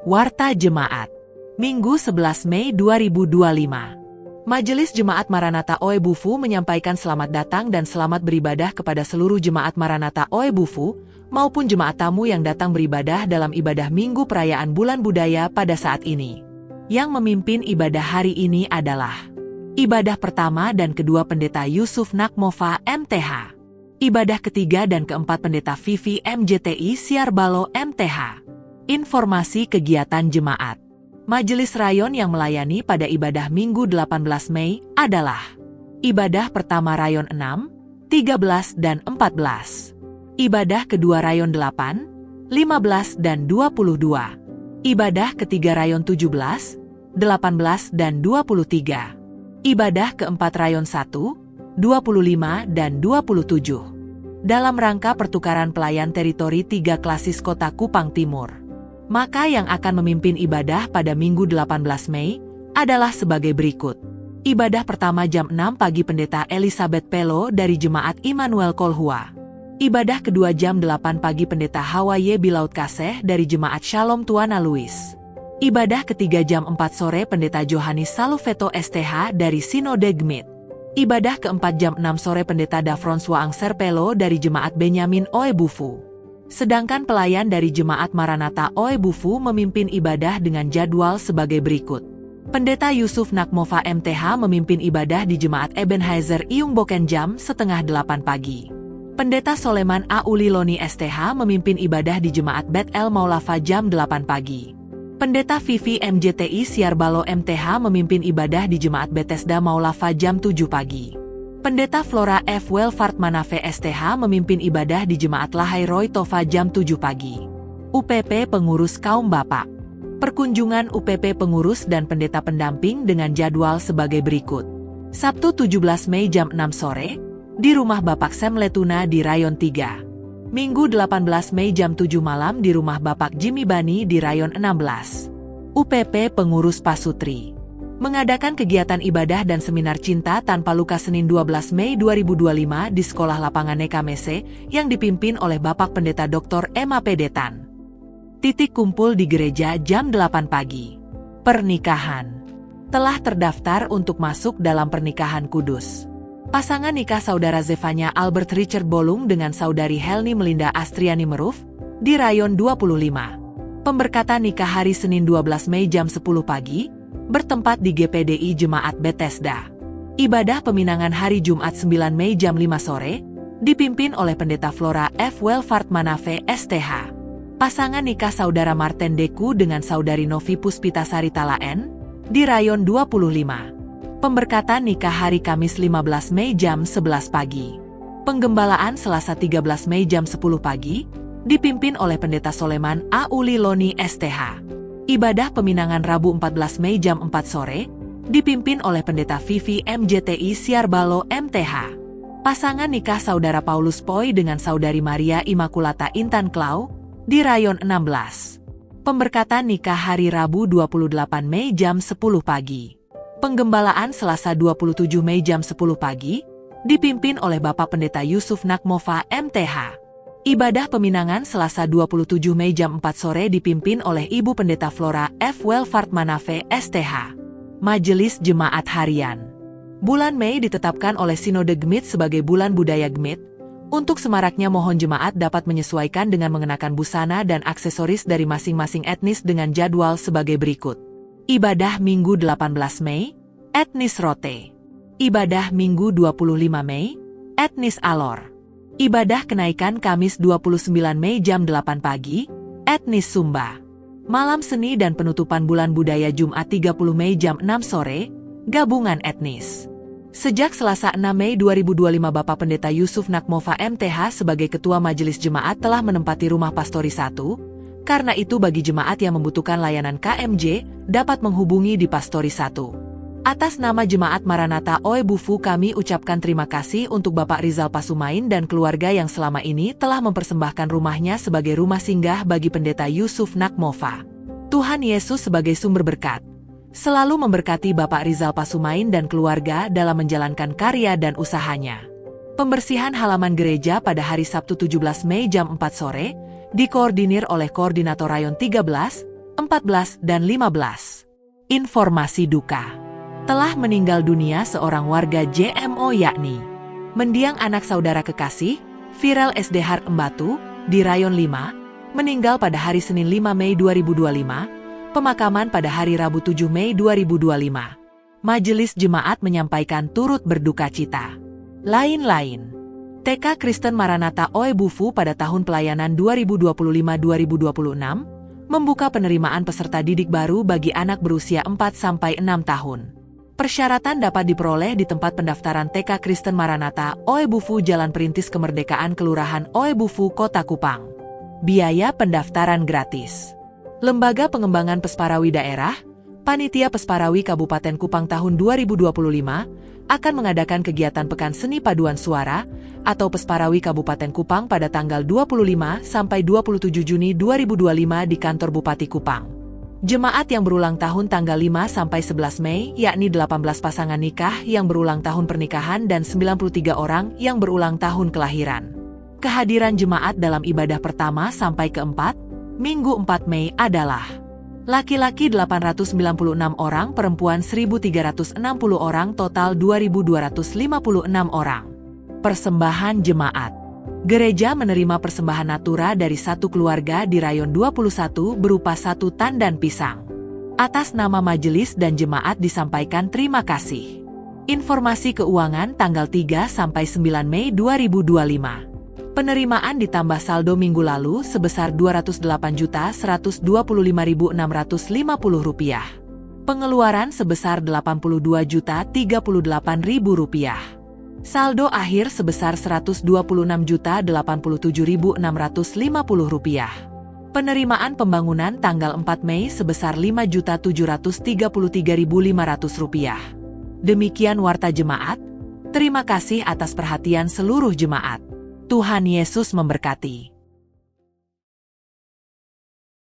Warta Jemaat Minggu 11 Mei 2025. Majelis Jemaat Maranatha Oebufu menyampaikan selamat datang dan selamat beribadah kepada seluruh Jemaat Maranatha Oebufu maupun jemaat tamu yang datang beribadah dalam ibadah Minggu Perayaan Bulan Budaya pada saat ini. Yang memimpin ibadah hari ini adalah ibadah pertama dan kedua Pendeta Yusuf Nakmova MTH. Ibadah ketiga dan keempat Pendeta Vivi MJTI Siarbalo MTH. Informasi kegiatan jemaat. Majelis Rayon yang melayani pada ibadah Minggu 18 Mei adalah ibadah pertama Rayon 6, 13 dan 14. Ibadah kedua Rayon 8, 15 dan 22. Ibadah ketiga Rayon 17, 18 dan 23. Ibadah keempat Rayon 1, 25 dan 27. Dalam rangka pertukaran pelayan teritori 3 klasis kota Kupang Timur. Maka yang akan memimpin ibadah pada Minggu 18 Mei adalah sebagai berikut. Ibadah pertama jam 6 pagi Pendeta Elizabeth Pelo dari Jemaat Immanuel Kolhua. Ibadah kedua jam 8 pagi Pendeta Hawaye Bilaut Kaseh dari Jemaat Shalom Tuana Luis. Ibadah ketiga jam 4 sore Pendeta Johannes Salufeto STH dari Sinode Gmit. Ibadah keempat jam 6 sore Pendeta Dafron Swaangser Pelo dari Jemaat Benyamin Oebufu. Sedangkan pelayan dari Jemaat Maranatha Oebufu memimpin ibadah dengan jadwal sebagai berikut. Pendeta Yusuf Nakmova MTH memimpin ibadah di Jemaat Ebenezer Iungboken jam 7:30 pagi. Pendeta Soleman Auliloni STH memimpin ibadah di Jemaat Bet El Maulafa jam 8 pagi. Pendeta Vivi MJTI Siarbalo MTH memimpin ibadah di Jemaat Bethesda Maulafa jam 7 pagi. Pendeta Flora F. Welfart Manafe STH memimpin ibadah di Jemaat Lahai Roy Tova jam 7 pagi. UPP Pengurus Kaum Bapak. Perkunjungan UPP Pengurus dan Pendeta Pendamping dengan jadwal sebagai berikut. Sabtu 17 Mei jam 6 sore, di Rumah Bapak Sem Letuna di Rayon 3. Minggu 18 Mei jam 7 malam di Rumah Bapak Jimmy Bani di Rayon 16. UPP Pengurus Pasutri. Mengadakan kegiatan ibadah dan seminar cinta tanpa luka Senin 12 Mei 2025 di Sekolah Lapangan Nekamese yang dipimpin oleh Bapak Pendeta Dr. Emma Pedetan. Titik kumpul di gereja jam 8 pagi. Pernikahan. Telah terdaftar untuk masuk dalam pernikahan kudus. Pasangan nikah Saudara Zefanya Albert Richard Bolung dengan Saudari Helni Melinda Astriani Meruf di Rayon 25. Pemberkatan nikah hari Senin 12 Mei jam 10 pagi. Bertempat di GPDI Jemaat Bethesda. Ibadah peminangan hari Jumat 9 Mei jam 5 sore, dipimpin oleh Pendeta Flora F. Welfart Manafe STH. Pasangan nikah Saudara Marten Deku dengan Saudari Novi Puspitasari Talaen, di Rayon 25. Pemberkatan nikah hari Kamis 15 Mei jam 11 pagi. Penggembalaan Selasa 13 Mei jam 10 pagi, dipimpin oleh Pendeta Soleman Auliloni STH. Ibadah peminangan Rabu 14 Mei jam 4 sore, dipimpin oleh Pendeta Vivi MJTI Siarbalo MTH. Pasangan nikah Saudara Paulus Poi dengan Saudari Maria Immaculata Intan Klau, di Rayon 16. Pemberkatan nikah hari Rabu 28 Mei jam 10 pagi. Penggembalaan Selasa 27 Mei jam 10 pagi, dipimpin oleh Bapak Pendeta Yusuf Nakmova MTH. Ibadah peminangan Selasa 27 Mei jam 4 sore dipimpin oleh Ibu Pendeta Flora F. Welfart Manafe STH. Majelis Jemaat Harian. Bulan Mei ditetapkan oleh Sinode Gmit sebagai Bulan Budaya Gmit. Untuk semaraknya mohon jemaat dapat menyesuaikan dengan mengenakan busana dan aksesoris dari masing-masing etnis dengan jadwal sebagai berikut. Ibadah Minggu 18 Mei, etnis Rote. Ibadah Minggu 25 Mei, etnis Alor. Ibadah kenaikan Kamis 29 Mei jam 8 pagi, etnis Sumba. Malam seni dan penutupan bulan budaya Jumat 30 Mei jam 6 sore, gabungan etnis. Sejak Selasa 6 Mei 2025 Bapak Pendeta Yusuf Nakmova MTH sebagai Ketua Majelis Jemaat telah menempati Rumah Pastori 1, karena itu bagi jemaat yang membutuhkan layanan KMJ, dapat menghubungi di Pastori 1. Atas nama Jemaat Maranatha Oebufu kami ucapkan terima kasih untuk Bapak Rizal Pasumain dan keluarga yang selama ini telah mempersembahkan rumahnya sebagai rumah singgah bagi Pendeta Yusuf Nakmova. Tuhan Yesus sebagai sumber berkat selalu memberkati Bapak Rizal Pasumain dan keluarga dalam menjalankan karya dan usahanya. Pembersihan halaman gereja pada hari Sabtu 17 Mei jam 4 sore, dikoordinir oleh Koordinator Rayon 13, 14 dan 15. Informasi duka. Telah meninggal dunia seorang warga JMO yakni mendiang anak saudara kekasih, Viral SDH Embatu, di Rayon 5, meninggal pada hari Senin 5 Mei 2025, pemakaman pada hari Rabu 7 Mei 2025. Majelis Jemaat menyampaikan turut berduka cita. Lain-lain. TK Kristen Maranatha Oebufu pada tahun pelayanan 2025-2026, membuka penerimaan peserta didik baru bagi anak berusia 4-6 tahun. Persyaratan dapat diperoleh di tempat pendaftaran TK Kristen Maranatha Oebufu Jalan Perintis Kemerdekaan Kelurahan Oebufu Kota Kupang. Biaya pendaftaran gratis. Lembaga Pengembangan Pesparawi Daerah, Panitia Pesparawi Kabupaten Kupang tahun 2025, akan mengadakan kegiatan Pekan Seni Paduan Suara atau Pesparawi Kabupaten Kupang pada tanggal 25 sampai 27 Juni 2025 di kantor Bupati Kupang. Jemaat yang berulang tahun tanggal 5 sampai 11 Mei yakni 18 pasangan nikah yang berulang tahun pernikahan dan 93 orang yang berulang tahun kelahiran. Kehadiran jemaat dalam ibadah pertama sampai keempat, Minggu 4 Mei adalah laki-laki 896 orang, perempuan 1.360 orang, total 2.256 orang. Persembahan jemaat. Gereja menerima persembahan natura dari satu keluarga di Rayon 21 berupa 1 tandan pisang. Atas nama majelis dan jemaat disampaikan terima kasih. Informasi keuangan tanggal 3 sampai 9 Mei 2025. Penerimaan ditambah saldo minggu lalu sebesar Rp208.125.650. Pengeluaran sebesar Rp82.038.000. Saldo akhir sebesar Rp126.087.650. Penerimaan pembangunan tanggal 4 Mei sebesar Rp5.733.500. Demikian warta jemaat. Terima kasih atas perhatian seluruh jemaat. Tuhan Yesus memberkati.